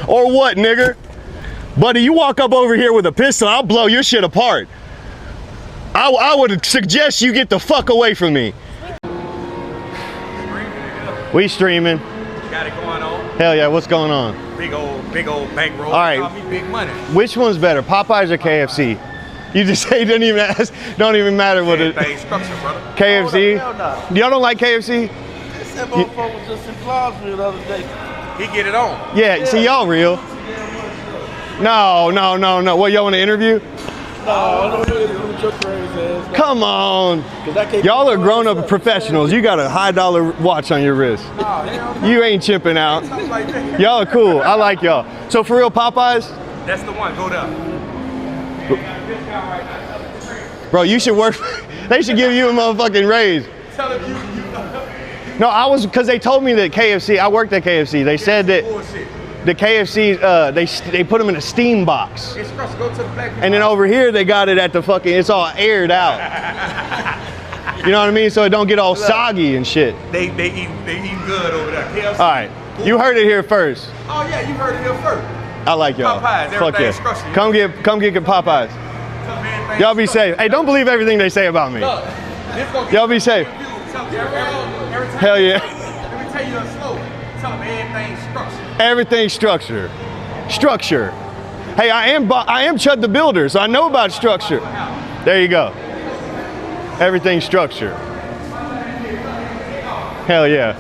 Or what, nigga? Buddy, you walk up over here with a pistol, I'll blow your shit apart. I would suggest you get the fuck away from me. We streaming. Got it going on. Hell yeah, what's going on? Big old bankroll. All right. Call me big money. Which one's better, Popeyes or KFC? You just say it didn't even ask, don't even matter what it is. Structure, brother. KFC? Y'all don't like KFC? That motherfucker was just in Clarksville the other day. He get it on. Yeah, see y'all real. No. What, y'all want to interview? No, your crazy ass. Come on. Y'all are grown-up professionals. You got a high dollar watch on your wrist. You ain't chipping out. Y'all are cool. I like y'all. So for real, Popeyes? That's the one. Go down. Bro, you should work. They should give you a motherfucking raise. Tell him you. No, because they told me that KFC, I worked at KFC. They said that the KFC, they put them in a steam box. It's go to the black And then over here, they got it at the fucking, it's all aired out. You know what I mean? So it don't get all soggy and shit. They eat good over there. KFC. All right, you heard it here first. Oh yeah, you heard it here first. I like y'all. Popeyes, fuck yeah. structured. Come get Popeyes. Y'all be safe. Hey, don't believe everything they say about me. Y'all be safe. Hell yeah. Let me tell you a slogan. Tell them everything's structured. Everything's structure. Structure. Hey, I am Chudthebuilder, so I know about structure. There you go. Everything's structure. Hell yeah.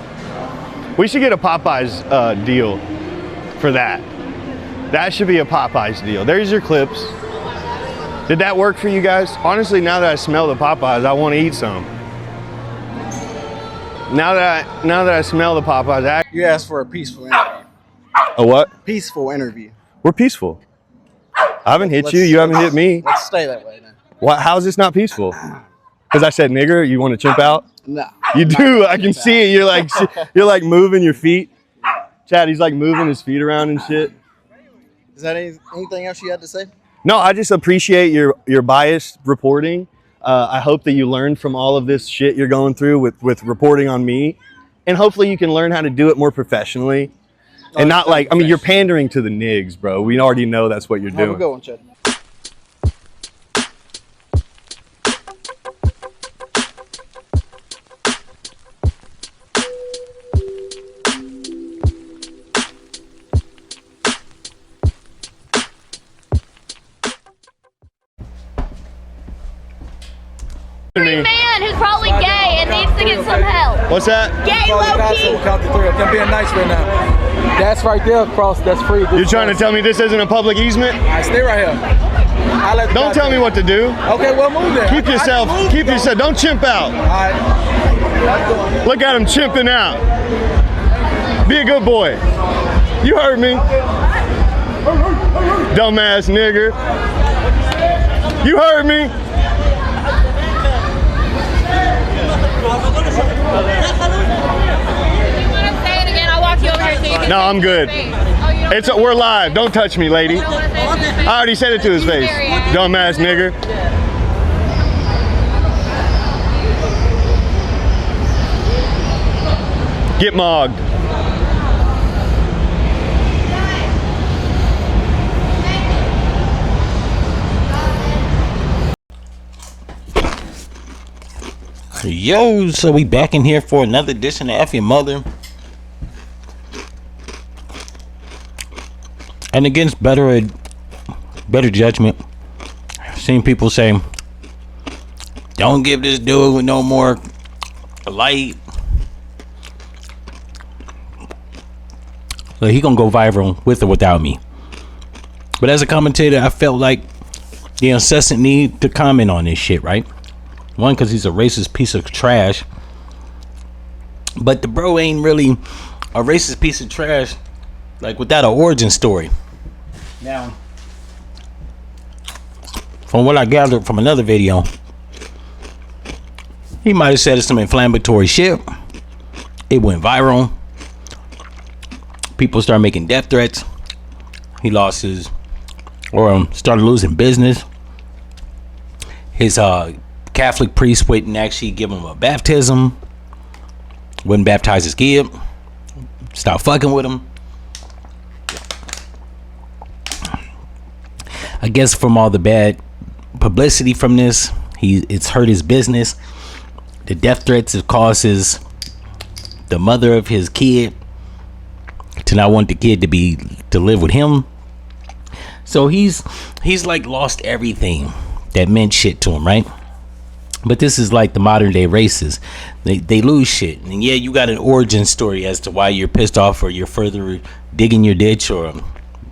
We should get a Popeyes deal for that. That should be a Popeyes deal. There's your clips. Did that work for you guys? Honestly, now that I smell the Popeyes, I want to eat some. Now that I smell the Popeyes, You asked for a peaceful interview. A what? Peaceful interview. We're peaceful. I haven't hit you. You haven't hit me. Let's stay that way then. What? How is this not peaceful? Because I said nigger. You want to chimp out? No. You do. I can see it. You're like moving your feet. Chad, he's like moving his feet around and shit. Is that anything else you had to say? No, I just appreciate your biased reporting. I hope that you learn from all of this shit you're going through with reporting on me, and hopefully you can learn how to do it more professionally, and not like, I mean, you're pandering to the nigs, bro. We already know that's what you're doing. Have a good one, Chad. Man who's probably gay and needs to get some help. What's that? Gay low-key. We'll count to three. I'm being nice right now. That's right there across. That's free. You're trying to tell me this isn't a public easement? All right, stay right here. Don't tell me what to do. Okay, well, move there. Keep yourself. Don't chimp out. All right. Look at him chimping out. Be a good boy. You heard me. Dumbass nigger. You heard me. No, I'm good. We're live. Don't touch me, lady. I already said it to his face. Dumbass nigger. Get mogged. Yo, so we back in here for another edition of F-ya-Motha. And against better judgment, I've seen people say, don't give this dude no more light. So he gonna go viral with or without me. But as a commentator, I felt like the incessant need to comment on this shit, right? One, because he's a racist piece of trash. But the bro ain't really a racist piece of trash, like without an origin story. Now, from what I gathered from another video, he might have said some inflammatory shit. It went viral. People started making death threats. He lost his, or started losing business. His Catholic priest wouldn't actually give him a baptism. Wouldn't baptize his kid. Stop fucking with him. I guess from all the bad publicity from this, it's hurt his business. The death threats have causes the mother of his kid to not want the kid to live with him. So he's like lost everything that meant shit to him, right? But this is like the modern day races. They lose shit. And yeah, you got an origin story as to why you're pissed off, or you're further digging your ditch or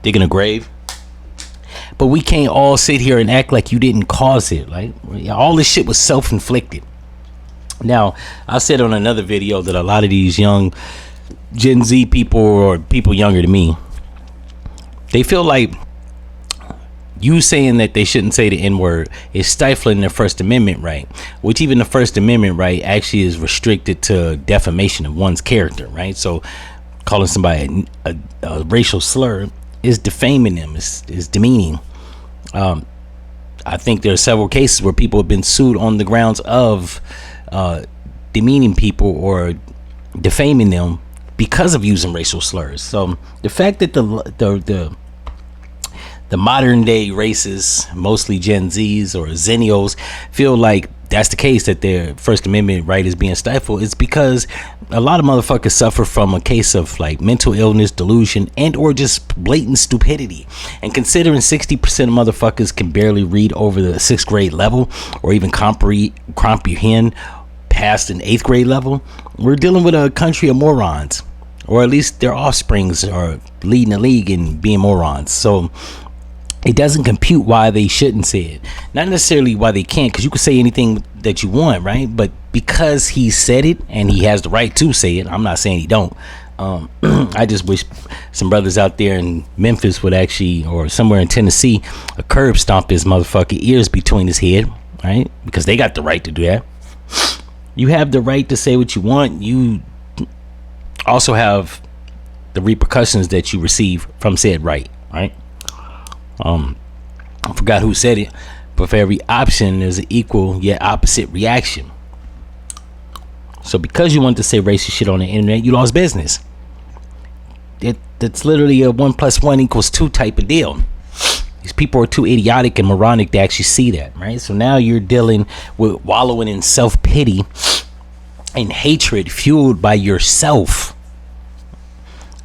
digging a grave. But we can't all sit here and act like you didn't cause it. Like, all this shit was self-inflicted. Now, I said on another video that a lot of these young Gen Z people, or people younger than me, they feel like you saying that they shouldn't say the N-word is stifling their First Amendment right, which even the First Amendment right actually is restricted to defamation of one's character, right? So calling somebody a racial slur is defaming them, is demeaning. I think there are several cases where people have been sued on the grounds of demeaning people or defaming them because of using racial slurs. So the fact that the modern day races, mostly Gen Zs or Zennials, feel like that's the case, that their First Amendment right is being stifled, it's because a lot of motherfuckers suffer from a case of like mental illness, delusion, and or just blatant stupidity. And considering 60% of motherfuckers can barely read over the 6th grade level, or even comprehend past an 8th grade level, we're dealing with a country of morons, or at least their offsprings are leading the league in being morons. So it doesn't compute why they shouldn't say it. Not necessarily why they can't, because you can say anything that you want, right? But because he said it and he has the right to say it, I'm not saying he don't. I just wish some brothers out there in Memphis would actually, or somewhere in Tennessee, a curb stomp his motherfucking ears between his head, right? Because they got the right to do that. You have the right to say what you want. You also have the repercussions that you receive from said right? I forgot who said it, but for every option there's an equal yet opposite reaction. So because you want to say racist shit on the internet, you lost business. That's literally a 1 + 1 = 2 type of deal. These people are too idiotic and moronic to actually see that, right? So now you're dealing with wallowing in self-pity and hatred fueled by yourself.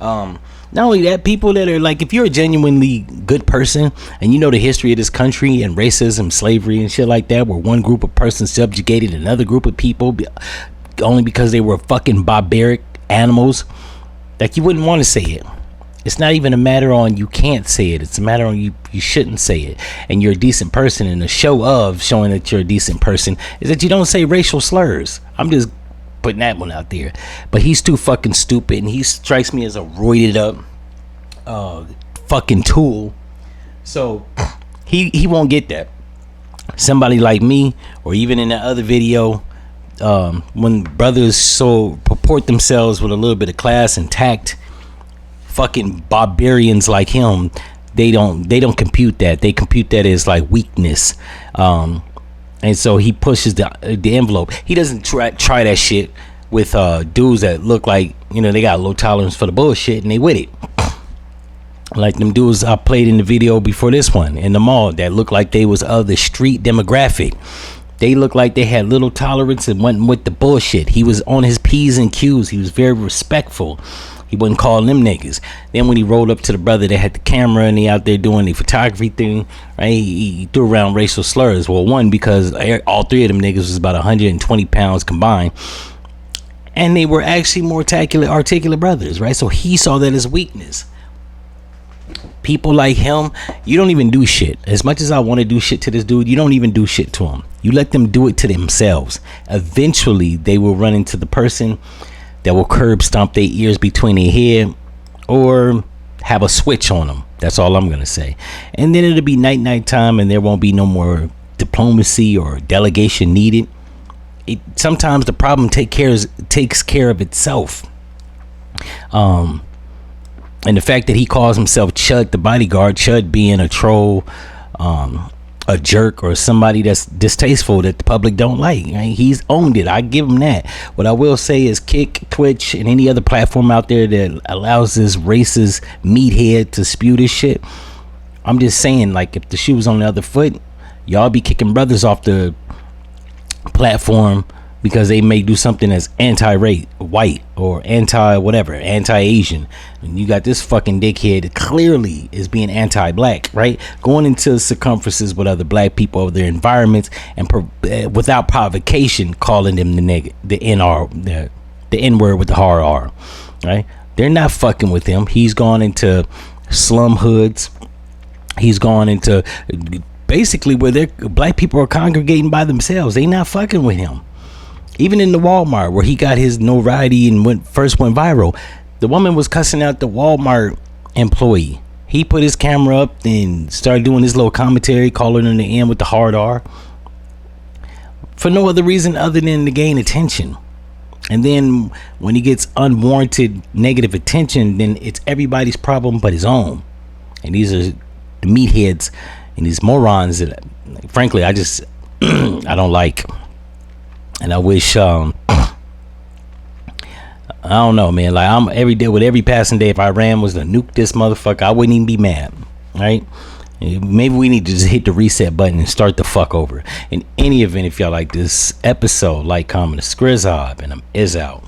Not only that, people that are like, if you're a genuinely good person and you know the history of this country and racism, slavery and shit like that, where one group of persons subjugated another group of people only because they were fucking barbaric animals, like, you wouldn't want to say it. It's not even a matter on you can't say it. It's a matter on you shouldn't say it. And you're a decent person, and the show of showing that you're a decent person is that you don't say racial slurs. I'm just putting that one out there. But he's too fucking stupid, and he strikes me as a roided up fucking tool. So he won't get that. Somebody like me, or even in that other video, when brothers so purport themselves with a little bit of class and tact, fucking barbarians like him, they don't compute that. They compute that as like weakness. And so he pushes the envelope. He doesn't try that shit with dudes that look like, you know, they got low tolerance for the bullshit and they with it. Like them dudes I played in the video before this one in the mall that looked like they was of the street demographic. They looked like they had little tolerance and went with the bullshit. He was on his P's and Q's. He was very respectful. He wasn't calling them niggas. Then when he rolled up to the brother that had the camera and he out there doing the photography thing, right, he threw around racial slurs. Well, one, because all three of them niggas was about 120 pounds combined. And they were actually more articulate brothers, right? So he saw that as weakness. People like him, you don't even do shit. As much as I want to do shit to this dude, you don't even do shit to him. You let them do it to themselves. Eventually, they will run into the person that will curb stomp their ears between their head or have a switch on them. That's all I'm going to say. And then it'll be night time and there won't be no more diplomacy or delegation needed. Sometimes the problem takes care of itself. And the fact that he calls himself Chud the bodyguard, Chud being a troll, a jerk, or somebody that's distasteful that the public don't like, right? He's owned it. I give him that. What I will say is Kick, Twitch, and any other platform out there that allows this racist meathead to spew this shit, I'm just saying, like, if the shoe was on the other foot, y'all be kicking brothers off the platform because they may do something that's anti-race, white, or anti-whatever, anti-Asian. And you got this fucking dickhead that clearly is being anti-black, right? Going into circumferences with other black people of their environments and without provocation calling them the N-word with the hard R, right? They're not fucking with him. He's gone into slum hoods. He's gone into basically where black people are congregating by themselves. They not fucking with him. Even in the Walmart where he got his notoriety and first went viral, the woman was cussing out the Walmart employee. He put his camera up and started doing his little commentary, calling him the N with the hard R, for no other reason other than to gain attention. And then when he gets unwarranted negative attention, then it's everybody's problem but his own. And these are the meatheads and these morons that, frankly, I just I don't like. And I wish I don't know, man, like, I'm every day, with every passing day, if Iran was to nuke this motherfucker, I wouldn't even be mad, right? Maybe we need to just hit the reset button and start the fuck over. In any event, if y'all like this episode, like, comment, Skrizob, and I'm is out.